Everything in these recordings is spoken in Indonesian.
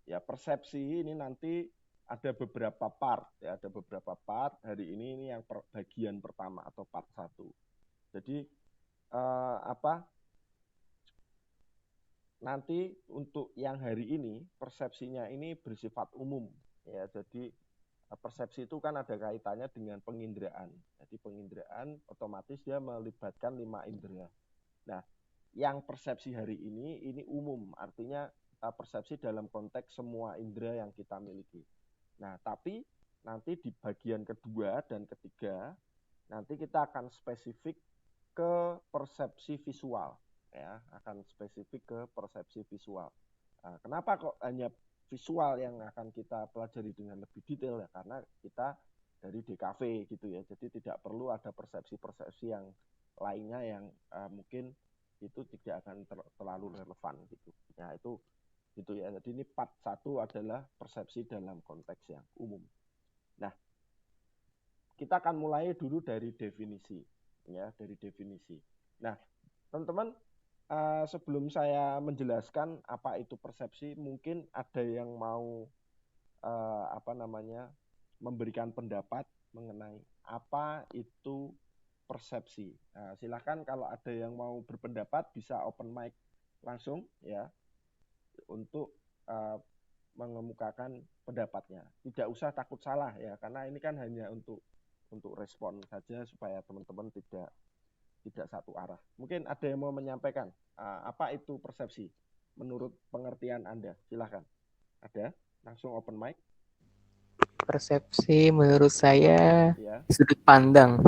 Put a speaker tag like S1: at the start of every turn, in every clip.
S1: Ya, persepsi ini nanti ada beberapa part, ya, ada beberapa part. Hari ini yang bagian pertama atau part 1. Jadi nanti untuk yang hari ini persepsinya ini bersifat umum, ya. Jadi persepsi itu kan ada kaitannya dengan penginderaan. Jadi penginderaan otomatis dia melibatkan 5 indera. Nah, yang persepsi hari ini umum, artinya persepsi dalam konteks semua indera yang kita miliki. Nah, tapi nanti di bagian kedua dan ketiga nanti kita akan spesifik ke persepsi visual, ya, akan spesifik ke persepsi visual. Nah, kenapa kok hanya visual yang akan kita pelajari dengan lebih detail, ya? Karena kita dari DKV gitu ya, jadi tidak perlu ada persepsi-persepsi yang lainnya yang mungkin itu tidak akan terlalu relevan gitu. Ya, itu gitu ya. Jadi ini part 1 adalah persepsi dalam konteks yang umum. Nah, kita akan mulai dulu dari definisi, ya, dari definisi. Nah, teman-teman, sebelum saya menjelaskan apa itu persepsi, mungkin ada yang mau memberikan pendapat mengenai apa itu persepsi. Nah, silakan kalau ada yang mau berpendapat bisa open mic langsung, ya, untuk mengemukakan pendapatnya. Tidak usah takut salah, ya, karena ini kan hanya untuk respon saja supaya teman-teman tidak satu arah. Mungkin ada yang mau menyampaikan apa itu persepsi menurut pengertian Anda. Silahkan. Ada? Langsung open mic.
S2: Persepsi menurut saya
S1: Ya.
S2: sudut pandang.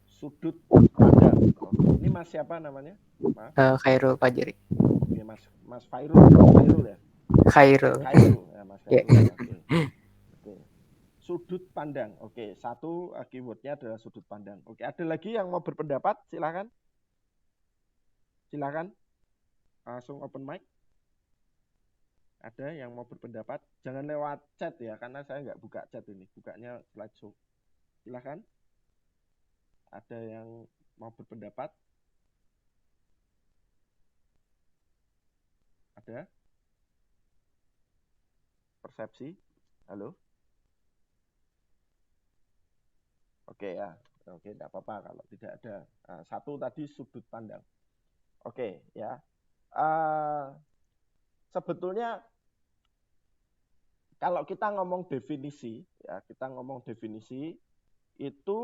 S1: Sudut pandang. Oke. Ini Mas siapa namanya? Maaf.
S2: Khairul Fajri.
S1: Oke, Mas Fairul. Khairul ya?
S2: Khairul.
S1: Khairul. Ya, Mas
S2: Ya.
S1: Khairul. Oke. Oke. Sudut pandang. Oke, satu keywordnya adalah sudut pandang. Oke, ada lagi yang mau berpendapat? Silakan. Silakan. Langsung open mic. Ada yang mau berpendapat? Jangan lewat chat ya, karena saya nggak buka chat ini. Bukanya slideshow. Silakan. Ada yang mau berpendapat? Ada? Persepsi? Halo? Oke ya. Oke, tidak apa-apa kalau tidak ada. Satu tadi sudut pandang. Oke, ya. Sebetulnya kalau kita ngomong definisi, ya, itu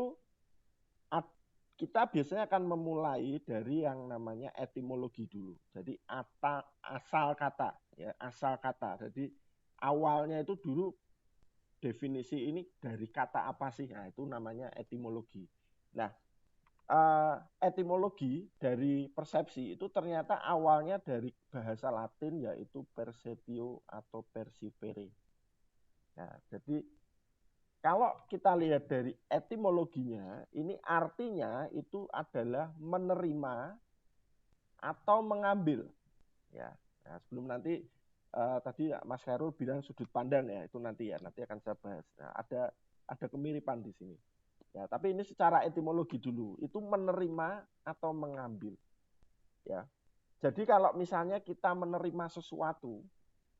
S1: kita biasanya akan memulai dari yang namanya etimologi dulu. Jadi asal kata, ya, asal kata. Jadi awalnya itu dulu definisi ini dari kata apa sih? Nah, itu namanya etimologi. Nah, etimologi dari persepsi itu ternyata awalnya dari bahasa Latin, yaitu perceptio atau percipere. Nah, jadi kalau kita lihat dari etimologinya, ini artinya itu adalah menerima atau mengambil. Ya, nah, sebelum nanti tadi Mas Khairul bilang sudut pandang, ya, itu nanti akan saya bahas. Nah, ada kemiripan di sini. Ya, tapi ini secara etimologi dulu, itu menerima atau mengambil. Ya, jadi kalau misalnya kita menerima sesuatu,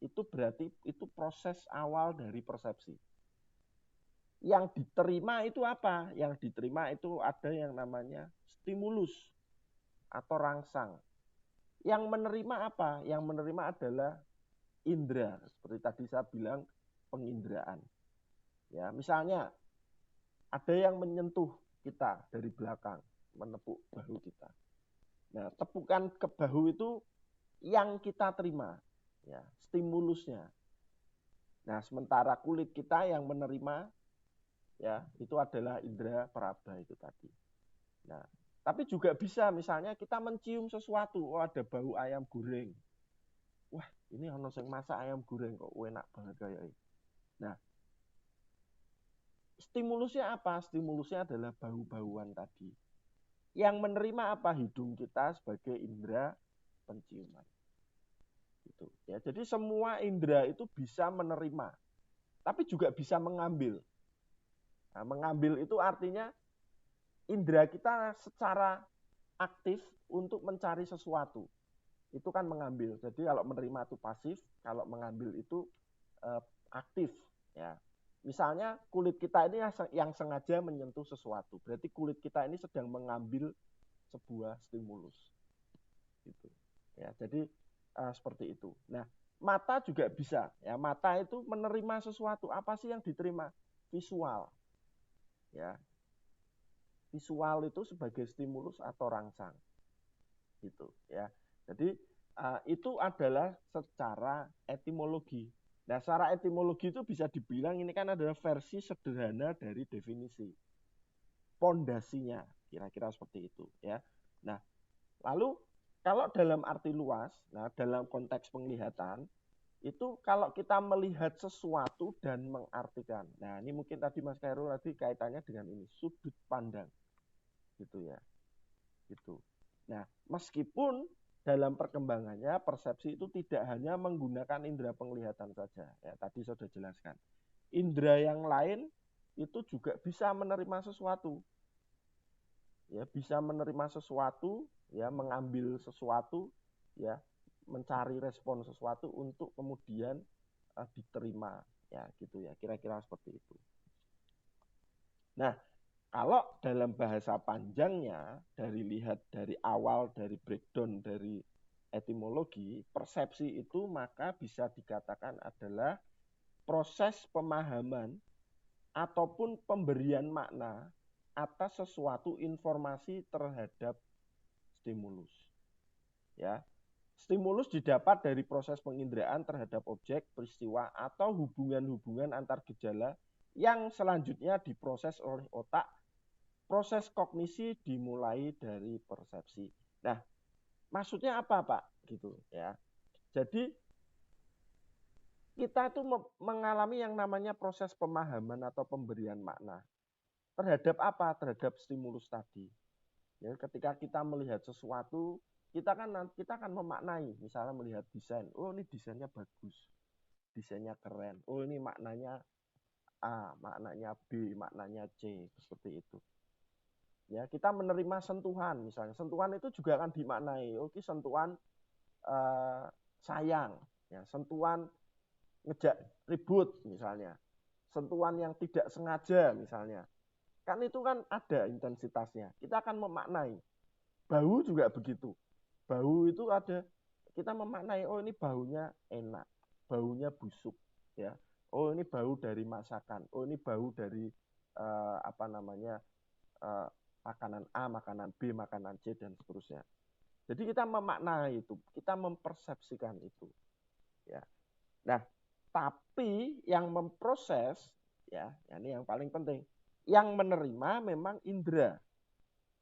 S1: itu berarti itu proses awal dari persepsi. Yang diterima itu apa? Yang diterima itu ada yang namanya stimulus atau rangsang. Yang menerima apa? Yang menerima adalah indera. Seperti tadi saya bilang, penginderaan. Ya, misalnya ada yang menyentuh kita dari belakang, menepuk bahu kita. Nah, tepukan ke bahu itu yang kita terima, ya, stimulusnya. Nah, sementara kulit kita yang menerima, ya, itu adalah indera peraba itu tadi. Nah, tapi juga bisa misalnya kita mencium sesuatu, ada bau ayam goreng. Wah, ini ono sing masak ayam goreng kok enak banget kayak ini. Nah, stimulusnya apa? Stimulusnya adalah bau-bauan tadi. Yang menerima apa? Hidung kita sebagai indera penciuman. Gitu. Ya, jadi semua indera itu bisa menerima, tapi juga bisa mengambil. Nah, mengambil itu artinya indera kita secara aktif untuk mencari sesuatu. Itu kan mengambil. Jadi kalau menerima itu pasif, kalau mengambil itu aktif, ya. Misalnya kulit kita ini yang sengaja menyentuh sesuatu, berarti kulit kita ini sedang mengambil sebuah stimulus, gitu. Ya, jadi seperti itu. Nah, mata juga bisa, ya. Mata itu menerima sesuatu, apa sih yang diterima? Visual, ya. Visual itu sebagai stimulus atau rangsang, gitu, ya. Jadi itu adalah secara etimologi. Nah, secara etimologi itu bisa dibilang ini kan adalah versi sederhana dari definisi. Pondasinya, kira-kira seperti itu, ya. Nah, lalu kalau dalam arti luas, nah dalam konteks penglihatan, itu kalau kita melihat sesuatu dan mengartikan. Nah, ini mungkin tadi Mas Khairul tadi kaitannya dengan ini, sudut pandang. Gitu ya. Gitu. Nah, meskipun dalam perkembangannya persepsi itu tidak hanya menggunakan indera penglihatan saja, ya tadi saya sudah jelaskan. Indera yang lain itu juga bisa menerima sesuatu, ya bisa menerima sesuatu, ya mengambil sesuatu, ya mencari respon sesuatu untuk kemudian diterima, ya gitu ya kira-kira seperti itu. Nah, kalau dalam bahasa panjangnya, dari awal, dari breakdown, dari etimologi, persepsi itu maka bisa dikatakan adalah proses pemahaman ataupun pemberian makna atas sesuatu informasi terhadap stimulus. Ya, stimulus didapat dari proses penginderaan terhadap objek, peristiwa, atau hubungan-hubungan antar gejala yang selanjutnya diproses oleh otak. Proses kognisi dimulai dari persepsi. Nah, maksudnya apa, Pak? Gitu ya. Jadi kita itu mengalami yang namanya proses pemahaman atau pemberian makna. Terhadap apa? Terhadap stimulus tadi. Ya, ketika kita melihat sesuatu, kita kan memaknai, misalnya melihat desain. Oh, ini desainnya bagus. Desainnya keren. Oh, ini maknanya A, maknanya B, maknanya C, seperti itu. Ya, kita menerima sentuhan, misalnya sentuhan itu juga akan dimaknai. Oke, sentuhan sayang, ya, sentuhan ngejak ribut misalnya, sentuhan yang tidak sengaja misalnya. Kan itu kan ada intensitasnya. Kita akan memaknai. Bau juga begitu. Bau itu ada, kita memaknai, oh ini baunya enak, baunya busuk, ya. Oh ini bau dari masakan. Oh ini bau dari apa namanya? Makanan A, makanan B, makanan C, dan seterusnya. Jadi kita memaknai itu, kita mempersepsikan itu. Ya. Nah, tapi yang memproses, ya, ini yang paling penting, yang menerima memang indera.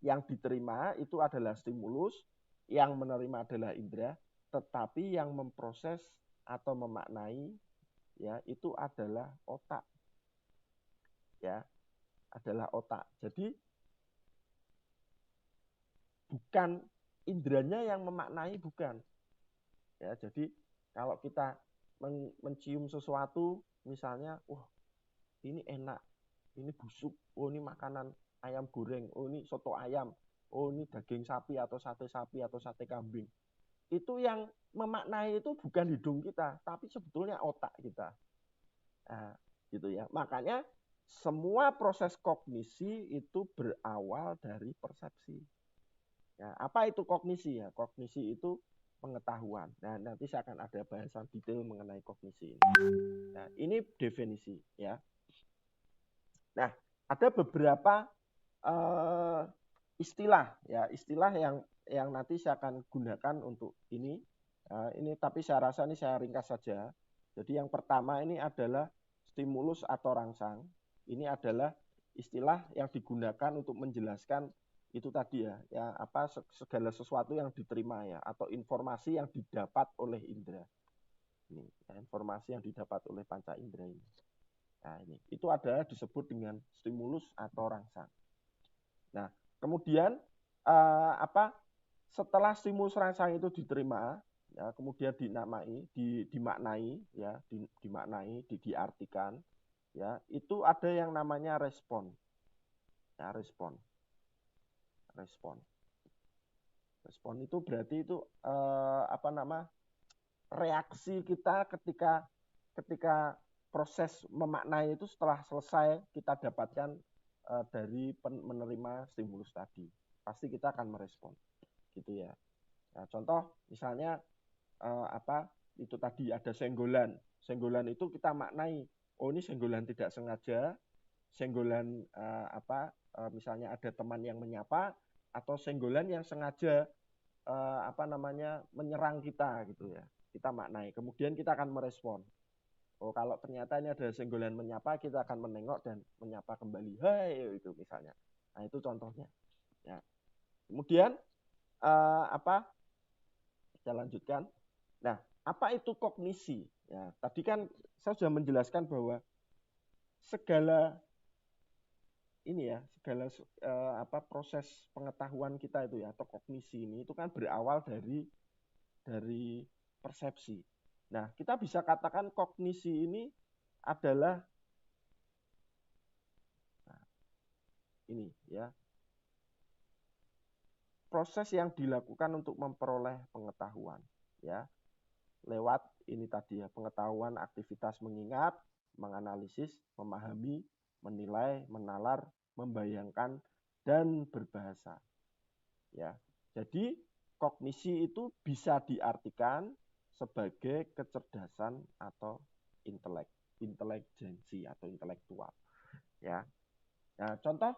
S1: Yang diterima itu adalah stimulus, yang menerima adalah indera, tetapi yang memproses atau memaknai, ya, itu adalah otak. Ya, adalah otak. Jadi bukan inderanya yang memaknai, bukan. Ya, jadi kalau kita mencium sesuatu, misalnya, wah ini enak, ini busuk, oh ini makanan ayam goreng, oh ini soto ayam, oh ini daging sapi atau sate kambing. Itu yang memaknai itu bukan hidung kita, tapi sebetulnya otak kita. Nah, gitu ya. Makanya semua proses kognisi itu berawal dari persepsi. Ya, apa itu kognisi ya? Kognisi itu pengetahuan. Nah, nanti saya akan ada bahasan detail mengenai kognisi ini. Nah, ini definisi ya. Nah, ada beberapa istilah ya, istilah yang nanti saya akan gunakan untuk ini. Ini tapi saya rasa ini saya ringkas saja. Jadi yang pertama ini adalah stimulus atau rangsang. Ini adalah istilah yang digunakan untuk menjelaskan itu tadi ya, apa segala sesuatu yang diterima ya, atau informasi yang didapat oleh indera. Ini ya, informasi yang didapat oleh panca indera ini. Nah, ini itu adalah disebut dengan stimulus atau rangsang. Nah, kemudian apa setelah stimulus rangsang itu diterima, ya, kemudian dimaknai, ya, diartikan, ya, itu ada yang namanya respon. Ya, respon. Respon itu berarti itu reaksi kita ketika ketika proses memaknai itu setelah selesai kita dapatkan dari menerima stimulus tadi, pasti kita akan merespon, gitu ya. Nah, contoh misalnya itu tadi ada senggolan. Senggolan itu kita maknai, oh ini senggolan tidak sengaja, senggolan misalnya ada teman yang menyapa, atau senggolan yang sengaja menyerang kita, gitu ya. Kita maknai. Kemudian kita akan merespon. Oh, kalau ternyata ini ada senggolan menyapa, kita akan menengok dan menyapa kembali. Hai, itu misalnya. Nah, itu contohnya. Ya. Kemudian kita lanjutkan. Nah, apa itu kognisi? Ya, tadi kan saya sudah menjelaskan bahwa segala proses pengetahuan kita itu ya, atau kognisi ini itu kan berawal dari persepsi. Nah, kita bisa katakan kognisi ini adalah ini ya, proses yang dilakukan untuk memperoleh pengetahuan ya, lewat ini tadi ya, pengetahuan, aktivitas mengingat, menganalisis, memahami, menilai, menalar, membayangkan, dan berbahasa. Ya, jadi kognisi itu bisa diartikan sebagai kecerdasan atau intelijensi atau intelektual. Ya, nah contoh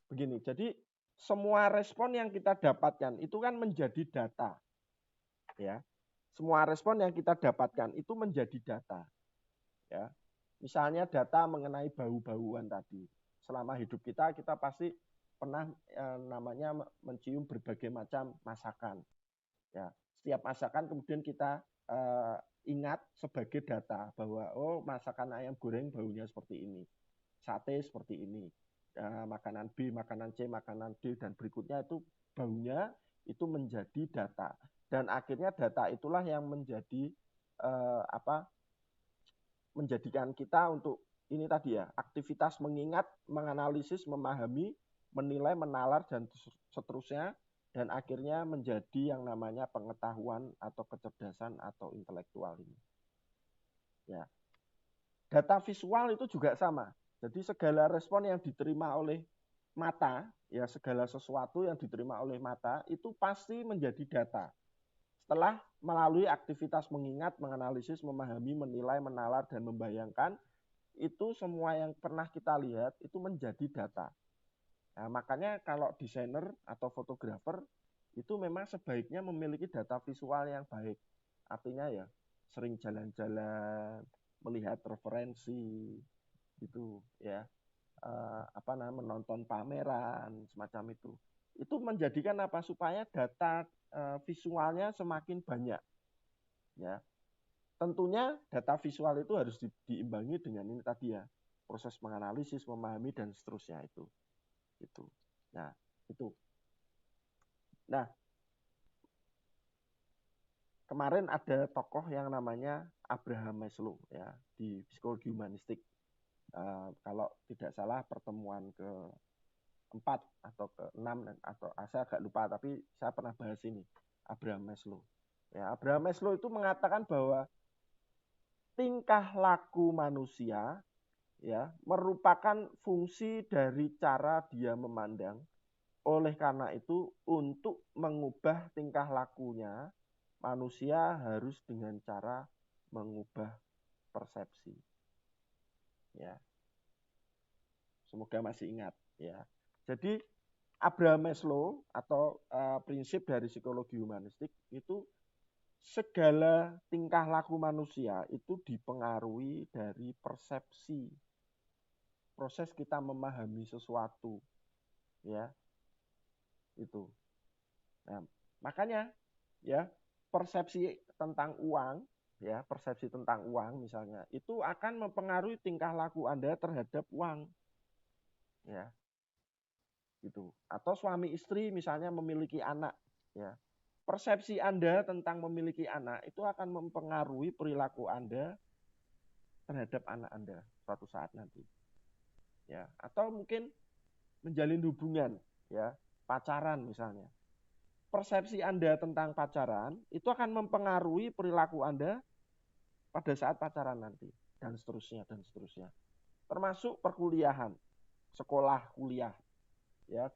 S1: begini. Jadi semua respon yang kita dapatkan itu kan menjadi data. Ya, semua respon yang kita dapatkan itu menjadi data. Ya, misalnya data mengenai bau-bauan tadi. Selama hidup kita pasti pernah namanya mencium berbagai macam masakan. Ya, setiap masakan kemudian kita ingat sebagai data bahwa oh masakan ayam goreng baunya seperti ini, sate seperti ini, makanan B, makanan C, makanan D dan berikutnya itu baunya itu menjadi data. Dan akhirnya data itulah yang menjadi menjadikan kita untuk ini tadi ya, aktivitas mengingat, menganalisis, memahami, menilai, menalar, dan seterusnya, dan akhirnya menjadi yang namanya pengetahuan atau kecerdasan atau intelektual ini. Ya. Data visual itu juga sama. Jadi segala respon yang diterima oleh mata, ya segala sesuatu yang diterima oleh mata itu pasti menjadi data. Setelah melalui aktivitas mengingat, menganalisis, memahami, menilai, menalar, dan membayangkan, itu semua yang pernah kita lihat itu menjadi data. Nah, makanya kalau desainer atau fotografer itu memang sebaiknya memiliki data visual yang baik. Artinya ya sering jalan-jalan, melihat referensi, gitu ya, menonton pameran semacam itu. Itu menjadikan apa, supaya data visualnya semakin banyak. Ya, tentunya data visual itu harus diimbangi dengan ini tadi ya, proses menganalisis, memahami dan seterusnya itu. Nah, itu. Nah, kemarin ada tokoh yang namanya Abraham Maslow ya di psikologi humanistik. Kalau tidak salah pertemuan ke-4 atau ke-6 atau saya agak lupa, tapi saya pernah bahas ini, Abraham Maslow. Ya, Abraham Maslow itu mengatakan bahwa tingkah laku manusia ya merupakan fungsi dari cara dia memandang. Oleh karena itu, untuk mengubah tingkah lakunya, manusia harus dengan cara mengubah persepsi. Ya. Semoga masih ingat ya. Jadi Abraham Maslow atau prinsip dari psikologi humanistik itu segala tingkah laku manusia itu dipengaruhi dari persepsi. Proses kita memahami sesuatu. Ya. Itu. Nah, makanya ya persepsi tentang uang ya, persepsi tentang uang misalnya itu akan mempengaruhi tingkah laku Anda terhadap uang. Ya. Gitu. Atau suami istri misalnya memiliki anak ya. Persepsi Anda tentang memiliki anak itu akan mempengaruhi perilaku Anda terhadap anak Anda suatu saat nanti. Ya, atau mungkin menjalin hubungan ya, pacaran misalnya. Persepsi Anda tentang pacaran itu akan mempengaruhi perilaku Anda pada saat pacaran nanti, dan seterusnya dan seterusnya. Termasuk perkuliahan, sekolah kuliah, ya.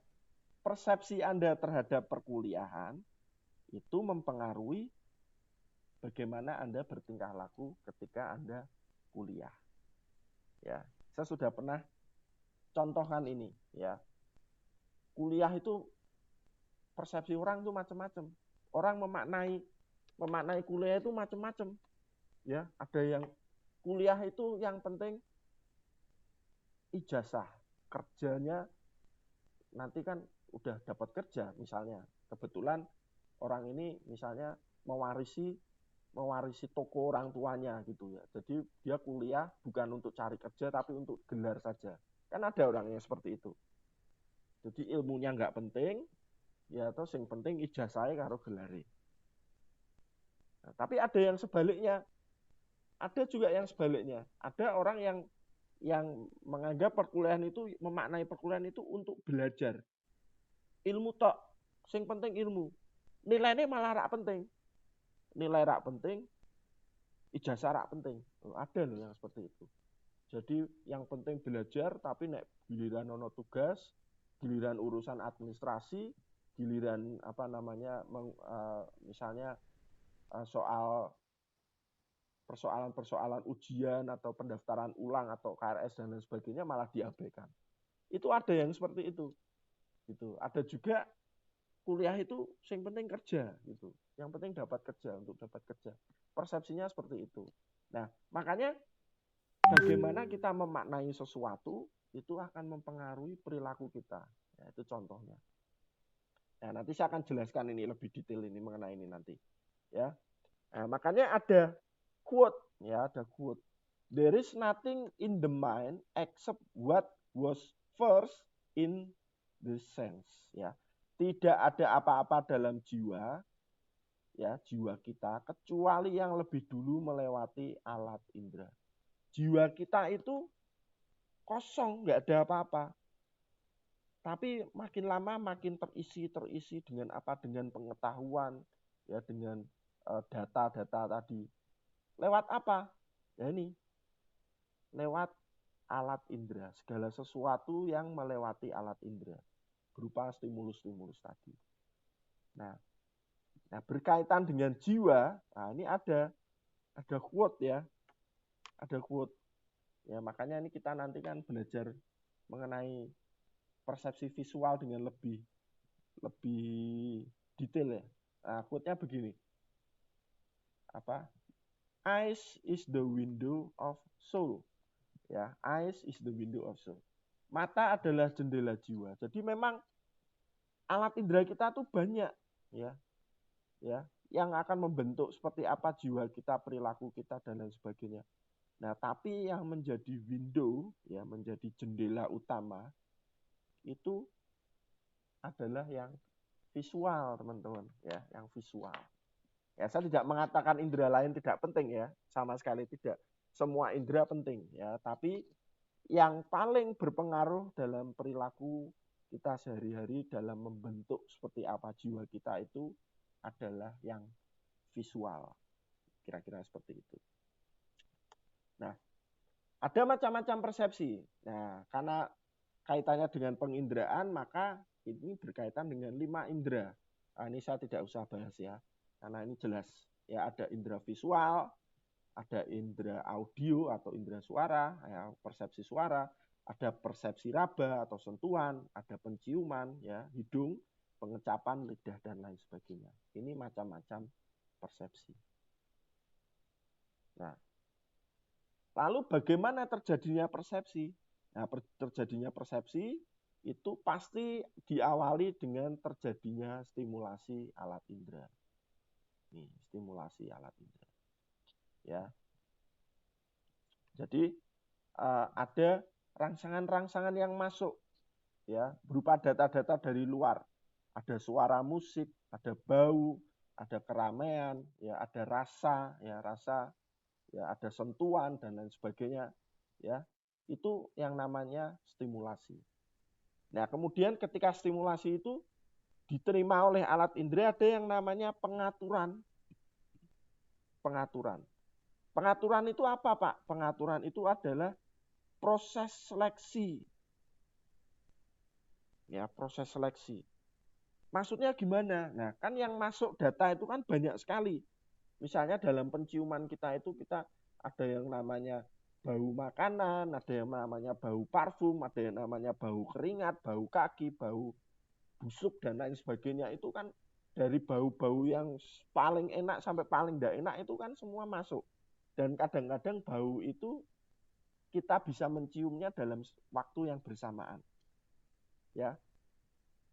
S1: Persepsi Anda terhadap perkuliahan itu mempengaruhi bagaimana Anda bertingkah laku ketika Anda kuliah. Ya, saya sudah pernah contohkan ini, ya. Kuliah itu persepsi orang itu macam-macam. Orang memaknai kuliah itu macam-macam. Ya, ada yang kuliah itu yang penting ijazah, kerjanya nanti kan udah dapat kerja misalnya. Kebetulan orang ini misalnya mewarisi toko orang tuanya gitu ya. Jadi dia kuliah bukan untuk cari kerja tapi untuk gelar saja. Kan ada orang yang seperti itu. Jadi ilmunya nggak penting, ya terus yang penting ijazahnya karo gelare. Nah, tapi ada yang sebaliknya. Ada juga yang sebaliknya. Ada orang yang menganggap perkuliahan itu, memaknai perkuliahan itu untuk belajar. Ilmu tok, sing penting ilmu. Nilainya malah rak penting. Nilai rak penting, ijazah rak penting. Ada loh yang seperti itu. Jadi yang penting belajar, tapi nek giliran ono tugas, giliran urusan administrasi, giliran misalnya soal persoalan-persoalan ujian atau pendaftaran ulang atau KRS dan lain sebagainya malah diabaikan. Itu ada yang seperti itu. Gitu. Ada juga kuliah itu yang penting kerja gitu. Yang penting dapat kerja, untuk dapat kerja. Persepsinya seperti itu. Nah, makanya bagaimana kita memaknai sesuatu itu akan mempengaruhi perilaku kita. Ya, itu contohnya. Nah, nanti saya akan jelaskan ini lebih detail ini mengenai ini nanti. Ya. Nah, makanya ada quote, ya, ada quote. There is nothing in the mind except what was first in the sense, ya. Tidak ada apa-apa dalam jiwa, ya, jiwa kita kecuali yang lebih dulu melewati alat indera. Jiwa kita itu kosong, nggak ada apa-apa. Tapi makin lama makin terisi dengan apa? Dengan pengetahuan, ya, dengan data-data tadi. Lewat apa? Ya ini, lewat alat indera. Segala sesuatu yang melewati alat indera berupa stimulus-stimulus tadi. Nah, berkaitan dengan jiwa, nah ini ada quote, ya. Ada quote. Ya, makanya ini kita nanti kan belajar mengenai persepsi visual dengan lebih detail, ya. Nah, quote-nya begini. Eyes is the window of soul. Ya, eyes is the window of soul. Mata adalah jendela jiwa. Jadi memang alat indera kita tuh banyak, ya, yang akan membentuk seperti apa jiwa kita, perilaku kita dan lain sebagainya. Nah, tapi yang menjadi window, ya, menjadi jendela utama itu adalah yang visual, teman-teman, ya, yang visual. Ya, saya tidak mengatakan indera lain tidak penting, ya, sama sekali tidak. Semua indera penting, ya, tapi yang paling berpengaruh dalam perilaku kita sehari-hari dalam membentuk seperti apa jiwa kita itu adalah yang visual. Kira-kira seperti itu. Nah, ada macam-macam persepsi. Nah, karena kaitannya dengan penginderaan, maka ini berkaitan dengan 5 indera. Nah, ini saya tidak usah bahas, ya, karena ini jelas. Ya, ada indera visual, ada indera audio atau indera suara, ya, persepsi suara, ada persepsi raba atau sentuhan, ada penciuman, ya, hidung, pengecapan, lidah, dan lain sebagainya. Ini macam-macam persepsi. Nah, lalu bagaimana terjadinya persepsi? Nah, terjadinya persepsi itu pasti diawali dengan terjadinya stimulasi alat indera. Nih, stimulasi alat indera. Ya. Jadi ada rangsangan-rangsangan yang masuk, ya, berupa data-data dari luar. Ada suara musik, ada bau, ada keramaian, ya, ada rasa, ya, ada sentuhan dan lain sebagainya, ya. Itu yang namanya stimulasi. Nah, kemudian ketika stimulasi itu diterima oleh alat indera, ada yang namanya pengaturan. Pengaturan itu apa, Pak? Pengaturan itu adalah proses seleksi. Ya, proses seleksi. Maksudnya gimana? Nah, kan yang masuk data itu kan banyak sekali. Misalnya dalam penciuman kita itu kita ada yang namanya bau makanan, ada yang namanya bau parfum, ada yang namanya bau keringat, bau kaki, bau busuk dan lain sebagainya. Itu kan dari bau-bau yang paling enak sampai paling tidak enak itu kan semua masuk. Dan kadang-kadang bau itu kita bisa menciumnya dalam waktu yang bersamaan. Ya.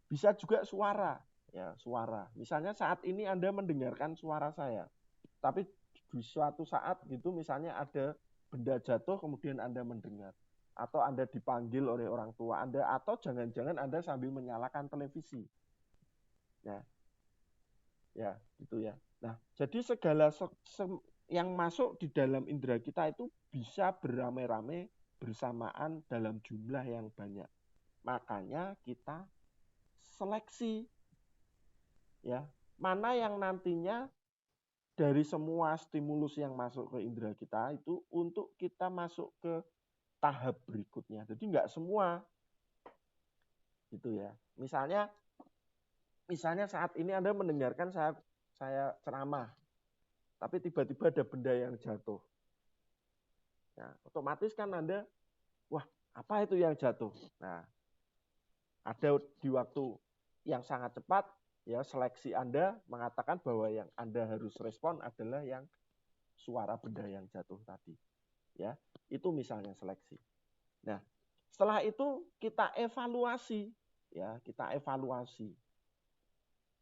S1: Bisa juga suara, ya, suara. Misalnya saat ini Anda mendengarkan suara saya. Tapi di suatu saat gitu misalnya ada benda jatuh kemudian Anda mendengar, atau Anda dipanggil oleh orang tua Anda, atau jangan-jangan Anda sambil menyalakan televisi. Ya, gitu ya. Nah, jadi segala yang masuk di dalam indera kita itu bisa beramai-ramai bersamaan dalam jumlah yang banyak. Makanya kita seleksi, ya, mana yang nantinya dari semua stimulus yang masuk ke indera kita itu untuk kita masuk ke tahap berikutnya. Jadi nggak semua, gitu ya. Misalnya saat ini Anda mendengarkan saya ceramah, tapi tiba-tiba ada benda yang jatuh. Nah, otomatis kan Anda, wah, apa itu yang jatuh? Nah, ada di waktu yang sangat cepat, ya, seleksi Anda mengatakan bahwa yang Anda harus respon adalah yang suara benda yang jatuh tadi. Ya, itu misalnya seleksi. Nah, setelah itu kita evaluasi, ya, kita evaluasi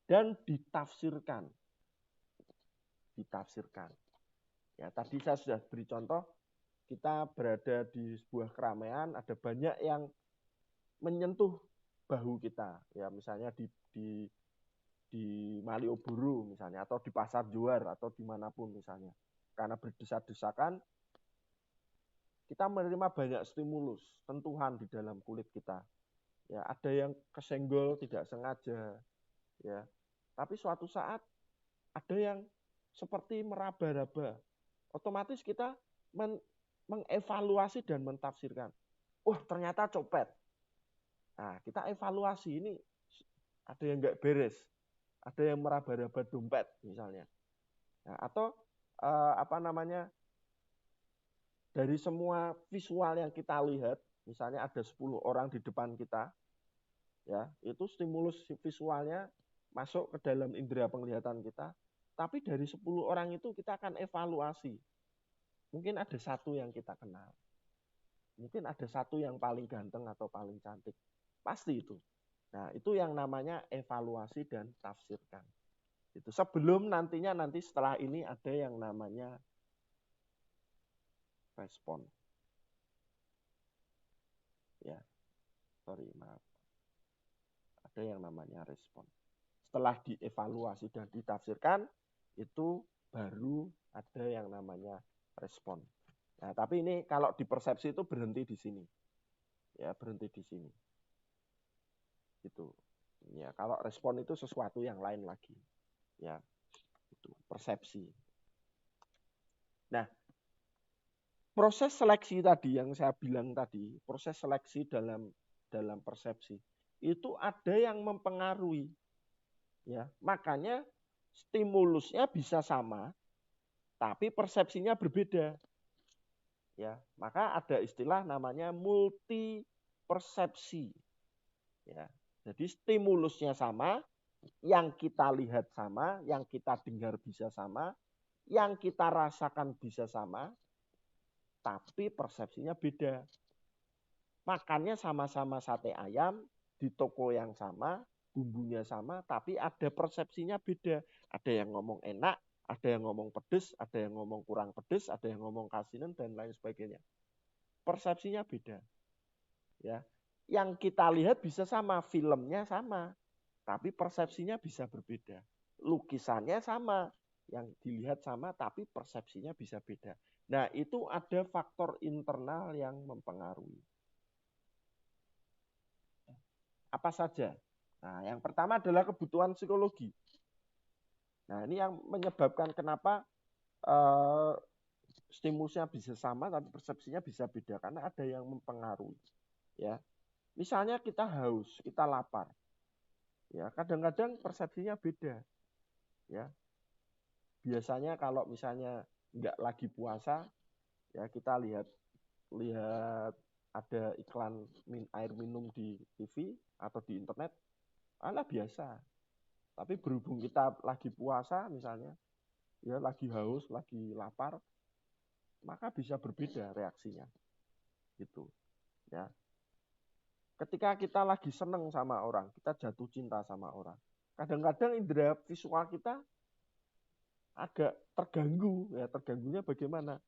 S1: dan ditafsirkan. Ya, tadi saya sudah beri contoh, kita berada di sebuah keramaian, ada banyak yang menyentuh bahu kita, ya, misalnya di Malioboro misalnya, atau di Pasar Juar, atau dimanapun misalnya. Karena berdesak-desakan, kita menerima banyak stimulus, sentuhan di dalam kulit kita. Ya, ada yang kesenggol tidak sengaja, ya. Tapi suatu saat ada yang seperti meraba-raba. Otomatis kita mengevaluasi dan mentafsirkan. Wah, ternyata copet. Nah, kita evaluasi, ini ada yang nggak beres, ada yang meraba-raba dompet misalnya. Nah, atau dari semua visual yang kita lihat, misalnya ada 10 orang di depan kita, ya, itu stimulus visualnya masuk ke dalam indera penglihatan kita, tapi dari 10 orang itu kita akan evaluasi. Mungkin ada satu yang kita kenal. Mungkin ada satu yang paling ganteng atau paling cantik. Pasti itu. Nah, itu yang namanya evaluasi dan tafsirkan. Itu sebelum nanti setelah ini ada yang namanya respon. Ya, maaf. Ada yang namanya respon. Setelah dievaluasi dan ditafsirkan, itu baru ada yang namanya respon. Nah, tapi ini kalau di persepsi itu berhenti di sini. Ya, berhenti di sini. Gitu. Ya, kalau respon itu sesuatu yang lain lagi. Ya, itu persepsi. Nah, proses seleksi tadi yang saya bilang tadi, proses seleksi dalam persepsi itu ada yang mempengaruhi. Ya, makanya stimulusnya bisa sama, tapi persepsinya berbeda. Ya, maka ada istilah namanya multi persepsi. Ya, jadi stimulusnya sama, yang kita lihat sama, yang kita dengar bisa sama, yang kita rasakan bisa sama, tapi persepsinya beda. Makannya sama-sama sate ayam di toko yang sama, bumbunya sama, tapi ada persepsinya beda. Ada yang ngomong enak, ada yang ngomong pedes, ada yang ngomong kurang pedes, ada yang ngomong kasinan dan lain sebagainya. Persepsinya beda. Ya. Yang kita lihat bisa sama, filmnya sama, tapi persepsinya bisa berbeda. Lukisannya sama, yang dilihat sama, tapi persepsinya bisa beda. Nah, itu ada faktor internal yang mempengaruhi. Apa saja? Nah, yang pertama adalah kebutuhan psikologi. Nah, ini yang menyebabkan kenapa stimulusnya bisa sama tapi persepsinya bisa beda karena ada yang mempengaruhi. Ya, misalnya kita haus, kita lapar. Ya, kadang-kadang persepsinya beda. Ya, biasanya kalau misalnya nggak lagi puasa, ya kita lihat lihat ada iklan air minum di TV atau di internet, alah biasa. Tapi berhubung kita lagi puasa misalnya, ya lagi haus, lagi lapar, maka bisa berbeda reaksinya. Gitu. Ya. Ketika kita lagi seneng sama orang, kita jatuh cinta sama orang. Kadang-kadang indera visual kita agak terganggu, ya terganggunya bagaimana?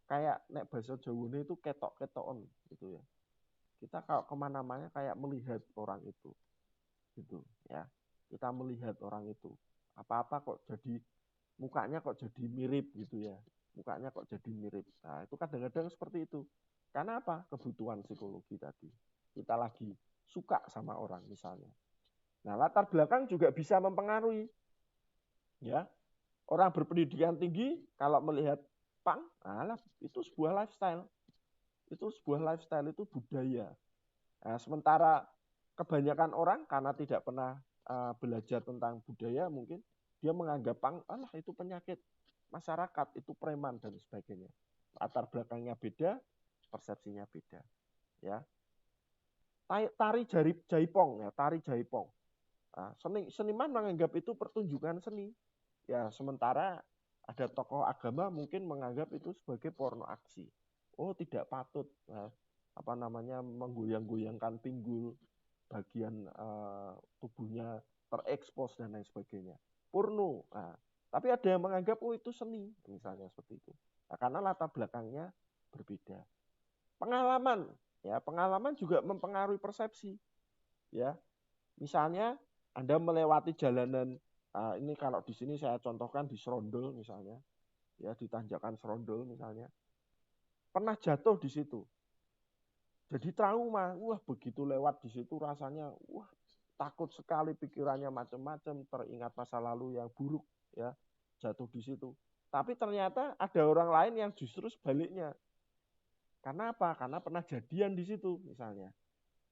S1: Kayak nek bahasa Jawa itu ketok-ketokan gitu ya. Kita kalau kemana-mana kayak melihat orang itu, gitu ya. Kita melihat orang itu, apa-apa kok jadi mukanya kok jadi mirip gitu ya. Mukanya kok jadi mirip. Nah itu kadang-kadang seperti itu. Karena apa? Kebutuhan psikologi tadi. Kita lagi suka sama orang misalnya. Nah latar belakang juga bisa mempengaruhi. Ya, orang berpendidikan tinggi kalau melihat punk, nah, itu sebuah lifestyle. Itu sebuah lifestyle, itu budaya. Nah, sementara kebanyakan orang karena tidak pernah belajar tentang budaya mungkin dia menganggap punk, alah itu penyakit masyarakat, itu preman dan sebagainya. Latar belakangnya beda, persepsinya beda. Ya, tari jaipong ya, tari jaipong. Nah, seniman menganggap itu pertunjukan seni. Ya, sementara ada tokoh agama mungkin menganggap itu sebagai porno aksi. Oh, tidak patut. Nah, apa namanya menggoyang-goyangkan pinggul, bagian tubuhnya terekspos dan lain sebagainya. Porno. Nah, tapi ada yang menganggap oh itu seni, misalnya seperti itu. Nah, karena latar belakangnya berbeda. Pengalaman, ya pengalaman juga mempengaruhi persepsi. Ya, misalnya Anda melewati jalanan, ini kalau di sini saya contohkan di Serondol misalnya, ya di tanjakan Serondol misalnya, pernah jatuh di situ, jadi trauma, wah begitu lewat di situ rasanya, wah takut sekali, pikirannya macam-macam, teringat masa lalu yang buruk, ya jatuh di situ. Tapi ternyata ada orang lain yang justru sebaliknya. Karena apa? Karena pernah jadian di situ misalnya,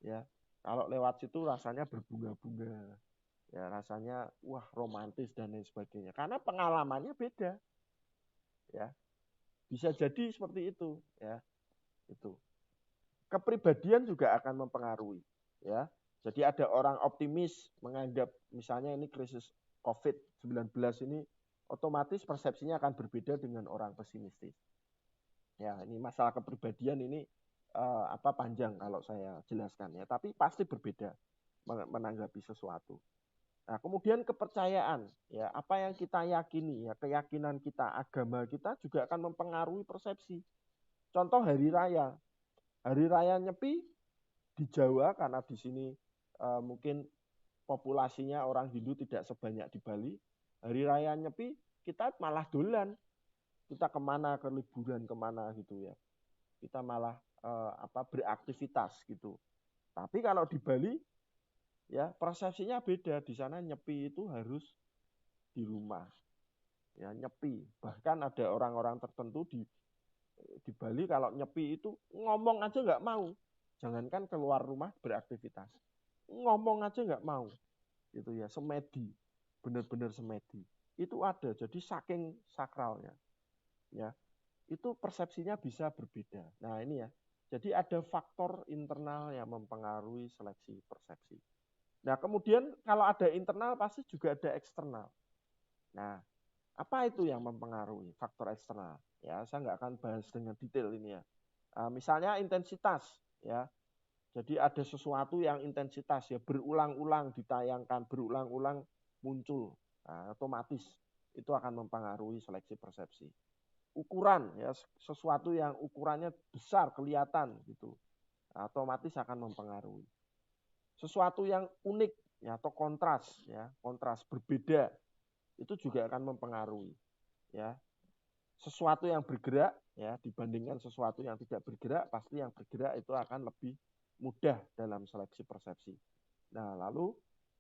S1: ya kalau lewat situ rasanya berbunga-bunga, ya rasanya wah romantis dan lain sebagainya karena pengalamannya beda, ya bisa jadi seperti itu, ya itu kepribadian juga akan mempengaruhi, ya jadi ada orang optimis menganggap misalnya ini krisis COVID-19 ini otomatis persepsinya akan berbeda dengan orang pesimistis. Ya ini masalah kepribadian ini panjang kalau saya jelaskan ya, tapi pasti berbeda menanggapi sesuatu. Nah, kemudian kepercayaan, ya apa yang kita yakini, ya keyakinan kita, agama kita juga akan mempengaruhi persepsi. Contoh hari raya Nyepi di Jawa karena di sini mungkin populasinya orang Hindu tidak sebanyak di Bali. Hari raya Nyepi kita malah dolan, kita kemana ke liburan kemana gitu ya, kita malah beraktivitas gitu. Tapi kalau di Bali ya persepsinya beda, di sana Nyepi itu harus di rumah, ya nyepi. Bahkan ada orang-orang tertentu di Bali kalau nyepi itu ngomong aja nggak mau, jangankan keluar rumah beraktivitas, ngomong aja nggak mau, gitu ya, semedi, benar-benar semedi. Itu ada, jadi saking sakralnya, ya itu persepsinya bisa berbeda. Nah ini ya, jadi ada faktor internal yang mempengaruhi seleksi persepsi. Nah kemudian kalau ada internal pasti juga ada eksternal. Nah apa itu yang mempengaruhi faktor eksternal? Ya, saya nggak akan bahas dengan detail ini ya. Misalnya intensitas, ya. Jadi ada sesuatu yang intensitas ya berulang-ulang ditayangkan, berulang-ulang muncul, nah, otomatis itu akan mempengaruhi seleksi persepsi. Ukuran, ya sesuatu yang ukurannya besar kelihatan gitu, nah, otomatis akan mempengaruhi. Sesuatu yang unik, ya atau kontras berbeda, itu juga akan mempengaruhi, ya sesuatu yang bergerak ya dibandingkan sesuatu yang tidak bergerak, pasti yang bergerak itu akan lebih mudah dalam seleksi persepsi. Nah lalu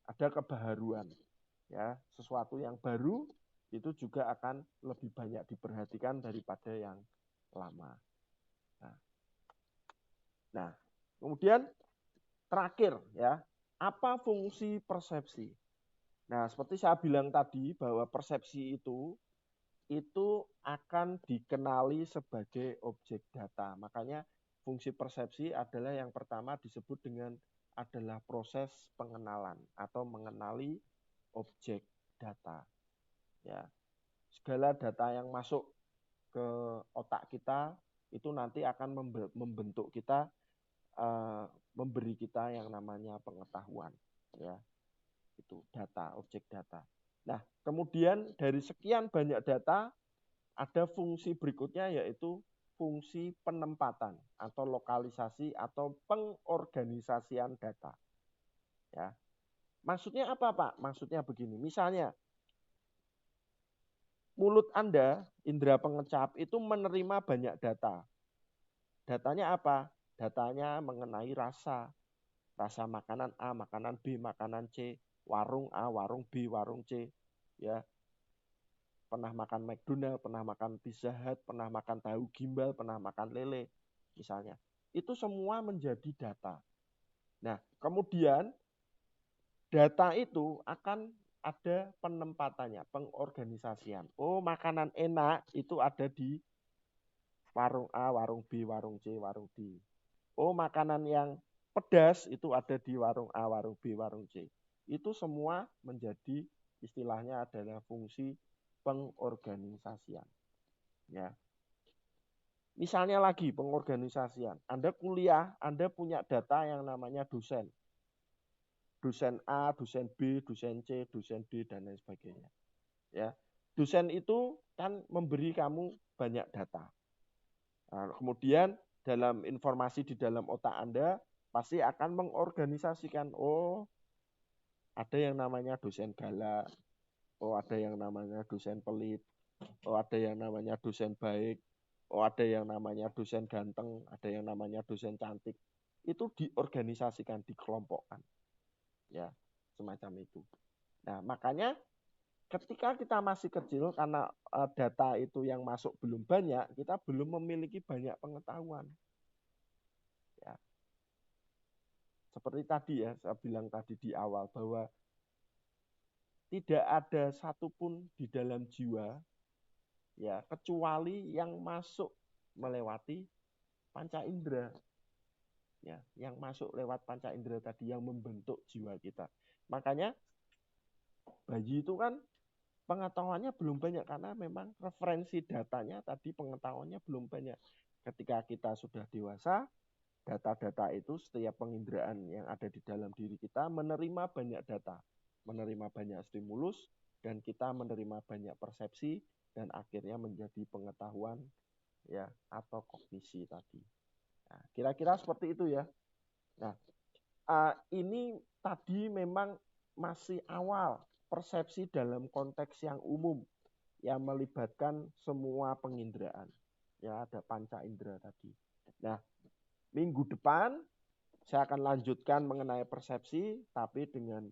S1: ada kebaharuan, ya sesuatu yang baru itu juga akan lebih banyak diperhatikan daripada yang lama. Nah, kemudian terakhir ya, apa fungsi persepsi? Nah, seperti saya bilang tadi bahwa persepsi itu akan dikenali sebagai objek data. Makanya fungsi persepsi adalah yang pertama disebut dengan adalah proses pengenalan atau mengenali objek data. Ya, segala data yang masuk ke otak kita itu nanti akan membentuk kita, memberi kita yang namanya pengetahuan. Ya, itu data, objek data. Nah, kemudian dari sekian banyak data, ada fungsi berikutnya yaitu fungsi penempatan atau lokalisasi atau pengorganisasian data. Ya. Maksudnya apa, Pak? Maksudnya begini, misalnya mulut Anda, indera pengecap itu menerima banyak data. Datanya apa? Datanya mengenai rasa. Rasa makanan A, makanan B, makanan C, warung A, warung B, warung C. Ya, pernah makan McDonald, pernah makan Pizza Hut, pernah makan tahu gimbal, pernah makan lele, misalnya. Itu semua menjadi data. Nah, kemudian data itu akan ada penempatannya, pengorganisasian. Oh, makanan enak itu ada di warung A, warung B, warung C, warung D. Oh, makanan yang pedas itu ada di warung A, warung B, warung C. Itu semua menjadi istilahnya adalah fungsi pengorganisasian. Ya. Misalnya lagi pengorganisasian. Anda kuliah, Anda punya data yang namanya dosen. Dosen A, dosen B, dosen C, dosen D, dan lain sebagainya. Ya. Dosen itu kan memberi kamu banyak data. Nah, kemudian dalam informasi di dalam otak Anda pasti akan mengorganisasikan, oh ada yang namanya dosen galak, oh ada yang namanya dosen pelit, oh ada yang namanya dosen baik, oh ada yang namanya dosen ganteng, ada yang namanya dosen cantik. Itu diorganisasikan, dikelompokkan. Ya, semacam itu. Nah, makanya ketika kita masih kecil, karena data itu yang masuk belum banyak, kita belum memiliki banyak pengetahuan. Ya. Seperti tadi ya, saya bilang tadi di awal bahwa tidak ada satupun di dalam jiwa ya kecuali yang masuk melewati panca indera. Ya, yang masuk lewat panca indera tadi yang membentuk jiwa kita. Makanya bayi itu kan pengetahuannya belum banyak karena memang referensi datanya tadi pengetahuannya belum banyak. Ketika kita sudah dewasa, data-data itu setiap penginderaan yang ada di dalam diri kita menerima banyak data, menerima banyak stimulus, dan kita menerima banyak persepsi dan akhirnya menjadi pengetahuan ya atau kognisi tadi. Nah, kira-kira seperti itu ya. Nah, ini tadi memang masih awal persepsi dalam konteks yang umum yang melibatkan semua penginderaan. Ya, ada panca indera tadi. Nah, minggu depan saya akan lanjutkan mengenai persepsi, tapi dengan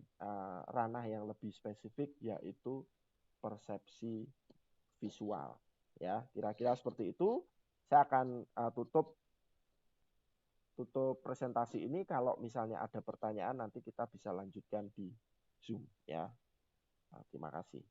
S1: ranah yang lebih spesifik, yaitu persepsi visual. Ya, kira-kira seperti itu. Saya akan tutup presentasi ini. Kalau misalnya ada pertanyaan, nanti kita bisa lanjutkan di Zoom. Ya, terima kasih.